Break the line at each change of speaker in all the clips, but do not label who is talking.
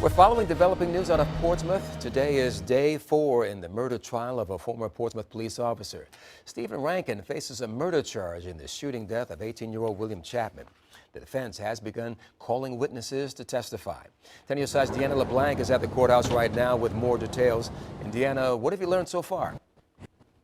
We're following developing news out of Portsmouth. Today is day 4 in the murder trial of a former Portsmouth police officer. Stephen Rankin faces a murder charge in the shooting death of 18-year-old William Chapman. The defense has begun calling witnesses to testify. 10 News side's Deanna LeBlanc is at the courthouse right now with more details. And Deanna, what have you learned so far?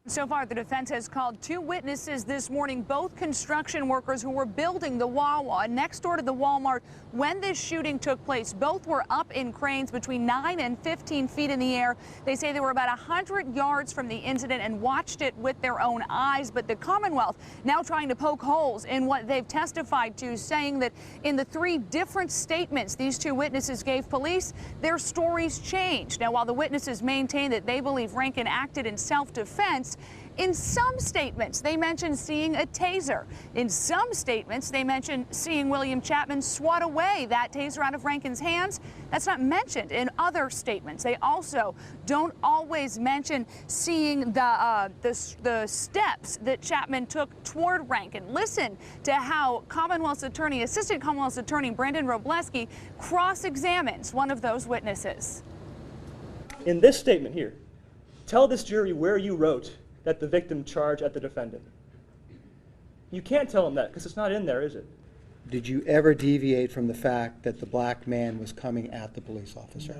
So far, the defense has called 2 witnesses this morning, both construction workers who were building the Wawa next door to the Walmart when this shooting took place. Both were up in cranes between 9 and 15 feet in the air. They say they were about 100 yards from the incident and watched it with their own eyes. But the Commonwealth now trying to poke holes in what they've testified to, saying that in the 3 different statements these 2 witnesses gave police, their stories changed. Now, while the witnesses maintain that they believe Rankin acted in self-defense, in some statements, they mentioned seeing a taser. In some statements, they mentioned seeing William Chapman swat away that taser out of Rankin's hands. That's not mentioned in other statements. They also don't always mention seeing the steps that Chapman took toward Rankin. Listen to how Assistant Commonwealth's Attorney Brandon Robleski cross-examines one of those witnesses.
In this statement here, tell this jury where you wrote that the victim charged at the defendant. You can't tell them that because it's not in there, is it?
Did you ever deviate from the fact that the black man was coming at the police officer?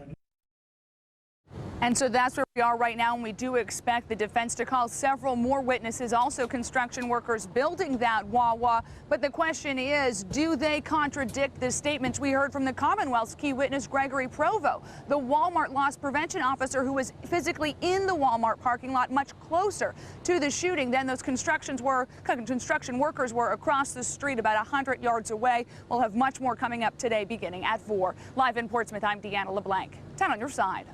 And so that's where we are right now, and we do expect the defense to call several more witnesses, also construction workers building that Wawa. But the question is, do they contradict the statements we heard from the Commonwealth's key witness, Gregory Provo, the Walmart loss prevention officer who was physically in the Walmart parking lot much closer to the shooting than those construction workers were across the street about 100 yards away. We'll have much more coming up today beginning at 4. Live in Portsmouth, I'm Deanna LeBlanc. 10 on your side.